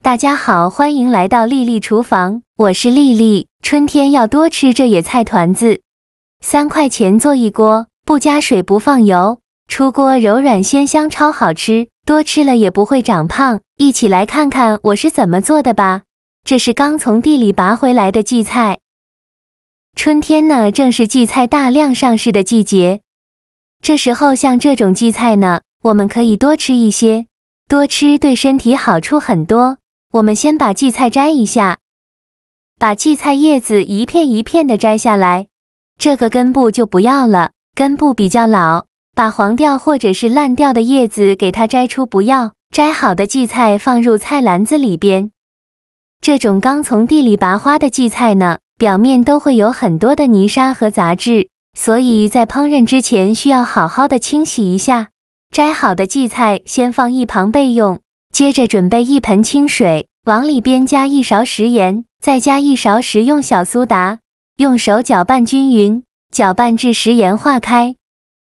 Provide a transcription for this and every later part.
大家好，欢迎来到丽丽厨房，我是丽丽。春天要多吃这野菜团子，3块钱做一锅，不加水不放油，出锅柔软鲜香，超好吃，多吃了也不会长胖。一起来看看我是怎么做的吧。这是刚从地里拔回来的荠菜。春天呢，正是荠菜大量上市的季节，这时候像这种荠菜呢，我们可以多吃一些，多吃对身体好处很多。我们先把荠菜摘一下，把荠菜叶子一片一片的摘下来，这个根部就不要了，根部比较老，把黄掉或者是烂掉的叶子给它摘出，不要。摘好的荠菜放入菜篮子里边。这种刚从地里拔花的荠菜呢，表面都会有很多的泥沙和杂质，所以在烹饪之前需要好好的清洗一下。摘好的荠菜先放一旁备用。接着准备一盆清水，往里边加1勺食盐，再加1勺食用小苏打，用手搅拌均匀，搅拌至食盐化开。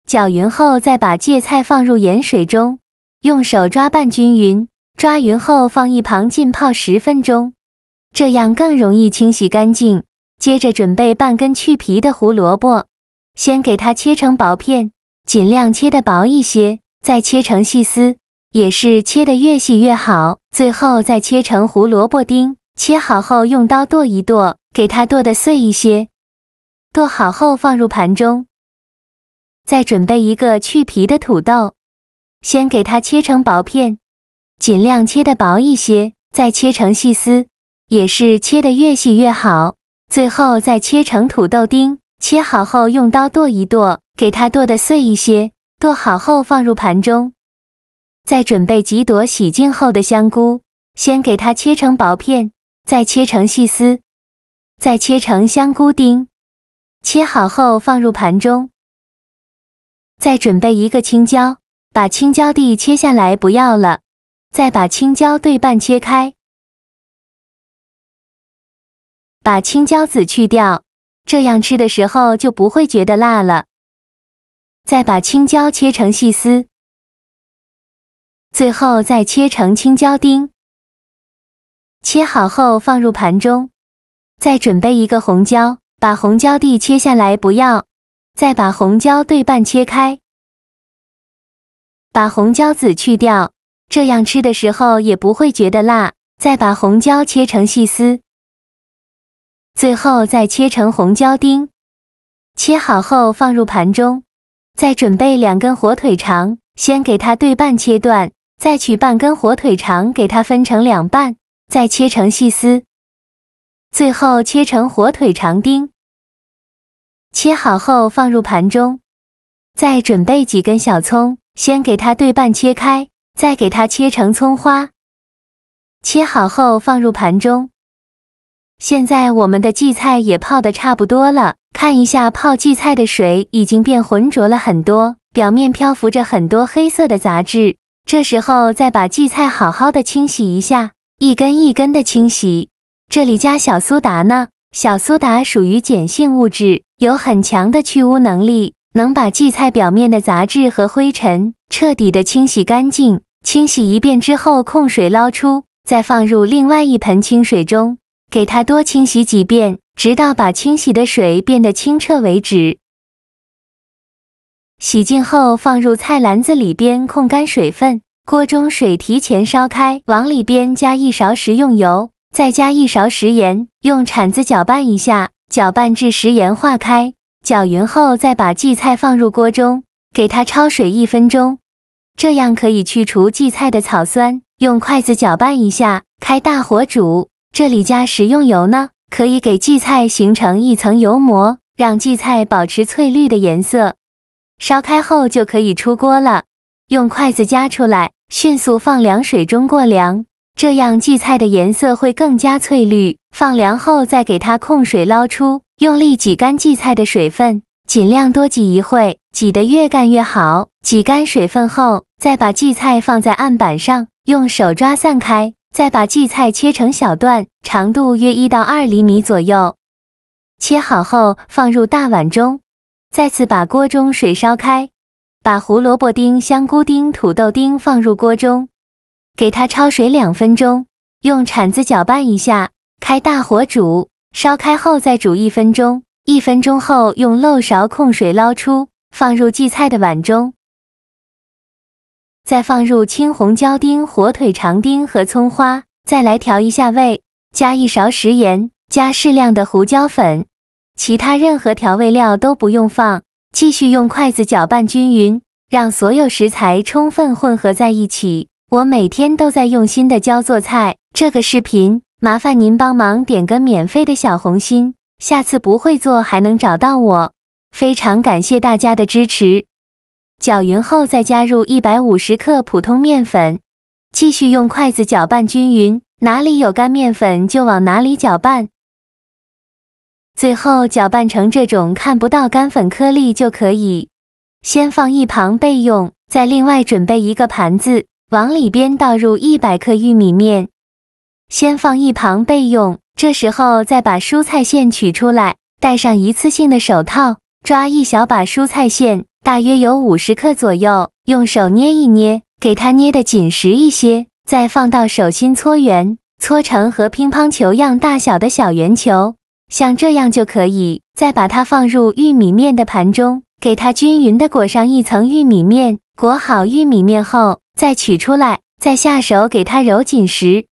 搅匀后再把芥菜放入盐水中，用手抓拌均匀，抓匀后放一旁浸泡10分钟，这样更容易清洗干净。接着准备半根去皮的胡萝卜，先给它切成薄片，尽量切得薄一些，再切成细丝。也是切得越细越好，最后再切成胡萝卜丁，切好后用刀剁一剁，给它剁得碎一些。剁好后放入盘中。再准备一个去皮的土豆，先给它切成薄片，尽量切得薄一些，再切成细丝，也是切得越细越好。最后再切成土豆丁，切好后用刀剁一剁，给它剁得碎一些。剁好后放入盘中。再准备几朵洗净后的香菇，先给它切成薄片，再切成细丝，再切成香菇丁，切好后放入盘中。再准备一个青椒，把青椒蒂切下来不要了，再把青椒对半切开，把青椒籽去掉，这样吃的时候就不会觉得辣了。再把青椒切成细丝。最后再切成青椒丁，切好后放入盘中。再准备一个红椒，把红椒蒂切下来不要，再把红椒对半切开，把红椒籽去掉，这样吃的时候也不会觉得辣。再把红椒切成细丝，最后再切成红椒丁，切好后放入盘中。再准备2根火腿肠，先给它对半切断。再取半根火腿肠，给它分成2半，再切成细丝，最后切成火腿肠丁。切好后放入盘中。再准备几根小葱，先给它对半切开，再给它切成葱花。切好后放入盘中。现在我们的荠菜也泡得差不多了，看一下泡荠菜的水已经变浑浊了很多，表面漂浮着很多黑色的杂质。这时候再把荠菜好好的清洗一下，一根一根的清洗。这里加小苏打呢，小苏打属于碱性物质，有很强的去污能力，能把荠菜表面的杂质和灰尘彻底的清洗干净。清洗一遍之后控水捞出，再放入另外一盆清水中，给它多清洗几遍，直到把清洗的水变得清澈为止。洗净后放入菜篮子里边控干水分，锅中水提前烧开，往里边加1勺食用油，再加1勺食盐，用铲子搅拌一下，搅拌至食盐化开。搅匀后再把荠菜放入锅中，给它焯水1分钟，这样可以去除荠菜的草酸。用筷子搅拌一下，开大火煮。这里加食用油呢，可以给荠菜形成一层油膜，让荠菜保持翠绿的颜色。烧开后就可以出锅了，用筷子夹出来，迅速放凉水中过凉，这样荠菜的颜色会更加翠绿。放凉后再给它控水捞出，用力挤干荠菜的水分，尽量多挤一会，挤得越干越好。挤干水分后，再把荠菜放在案板上，用手抓散开，再把荠菜切成小段，长度约1到2厘米左右。切好后放入大碗中。再次把锅中水烧开，把胡萝卜丁、香菇丁、土豆丁放入锅中，给它焯水2分钟，用铲子搅拌一下，开大火煮，烧开后再煮1分钟，1分钟后用漏勺控水捞出，放入荠菜的碗中。再放入青红椒丁、火腿肠丁和葱花，再来调一下味，加1勺食盐，加适量的胡椒粉，其他任何调味料都不用放，继续用筷子搅拌均匀，让所有食材充分混合在一起。我每天都在用心的教做菜，这个视频麻烦您帮忙点个免费的小红心，下次不会做还能找到我，非常感谢大家的支持。搅匀后再加入150克普通面粉，继续用筷子搅拌均匀，哪里有干面粉就往哪里搅拌。最后搅拌成这种看不到干粉颗粒就可以，先放一旁备用，再另外准备一个盘子，往里边倒入100克玉米面，先放一旁备用，这时候再把蔬菜馅取出来，戴上一次性的手套，抓一小把蔬菜馅，大约有50克左右，用手捏一捏，给它捏得紧实一些，再放到手心搓圆，搓成和乒乓球样大小的小圆球，像这样就可以。再把它放入玉米面的盘中，给它均匀地裹上一层玉米面，裹好玉米面后，再取出来，再下手给它揉紧实。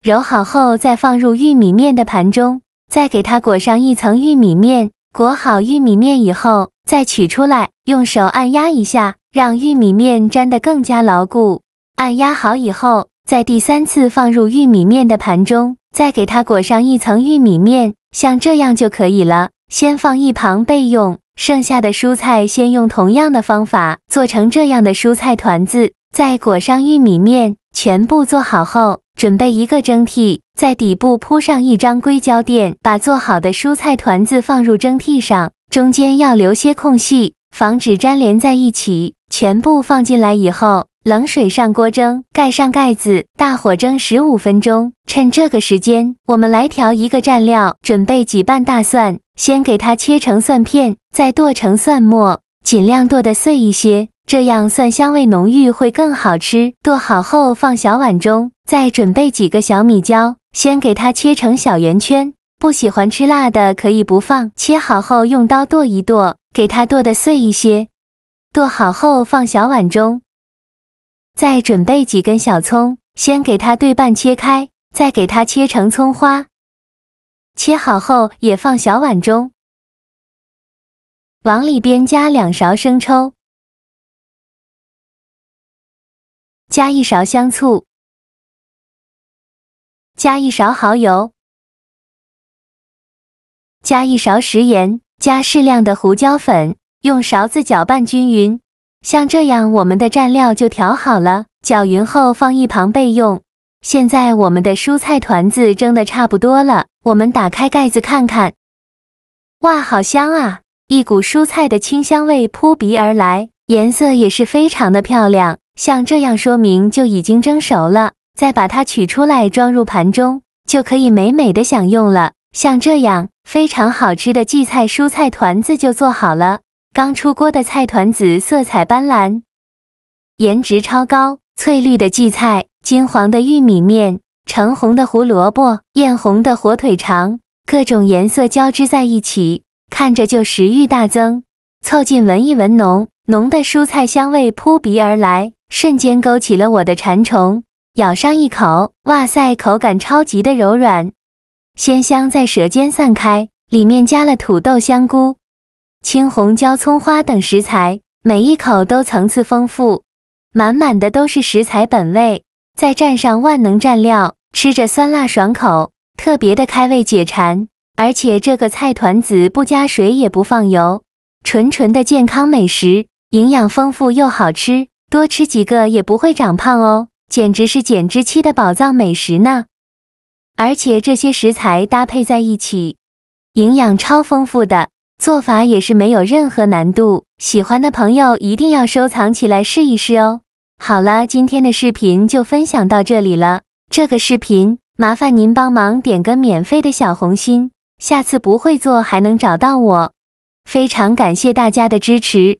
揉好后再放入玉米面的盘中，再给它裹上一层玉米面，裹好玉米面以后，再取出来，用手按压一下，让玉米面粘得更加牢固。按压好以后，再第3次放入玉米面的盘中，再给它裹上一层玉米面，像这样就可以了。先放一旁备用，剩下的蔬菜先用同样的方法做成这样的蔬菜团子，再裹上玉米面，全部做好后，准备一个蒸屉，在底部铺上一张硅胶垫，把做好的蔬菜团子放入蒸屉上，中间要留些空隙，防止粘连在一起。全部放进来以后，冷水上锅蒸，盖上盖子，大火蒸15分钟。趁这个时间，我们来调一个蘸料，准备几瓣大蒜，先给它切成蒜片，再剁成蒜末，尽量剁得碎一些，这样蒜香味浓郁会更好吃。剁好后放小碗中，再准备几个小米椒，先给它切成小圆圈，不喜欢吃辣的可以不放。切好后用刀剁一剁，给它剁得碎一些。剁好后放小碗中，再准备几根小葱，先给它对半切开，再给它切成葱花。切好后也放小碗中，往里边加2勺生抽，加1勺香醋，加1勺蚝油，加1勺食盐，加适量的胡椒粉，用勺子搅拌均匀。像这样我们的蘸料就调好了，搅匀后放一旁备用。现在我们的蔬菜团子蒸得差不多了，我们打开盖子看看。哇，好香啊！一股蔬菜的清香味扑鼻而来，颜色也是非常的漂亮，像这样说明就已经蒸熟了。再把它取出来装入盘中，就可以美美的享用了。像这样非常好吃的荠菜蔬菜团子就做好了。刚出锅的菜团子色彩斑斓，颜值超高，翠绿的荠菜，金黄的玉米面，橙红的胡萝卜，艳红的火腿肠，各种颜色交织在一起，看着就食欲大增。凑近闻一闻，浓浓的蔬菜香味扑鼻而来，瞬间勾起了我的馋虫。咬上一口，哇塞，口感超级的柔软，鲜香在舌尖散开，里面加了土豆、香菇、青红椒、葱花等食材，每一口都层次丰富，满满的都是食材本味，再蘸上万能蘸料，吃着酸辣爽口，特别的开胃解馋。而且这个菜团子不加水也不放油，纯纯的健康美食，营养丰富又好吃，多吃几个也不会长胖哦，简直是减脂期的宝藏美食呢。而且这些食材搭配在一起，营养超丰富的，做法也是没有任何难度，喜欢的朋友一定要收藏起来试一试哦。好了，今天的视频就分享到这里了，这个视频麻烦您帮忙点个免费的小红心，下次不会做还能找到我，非常感谢大家的支持。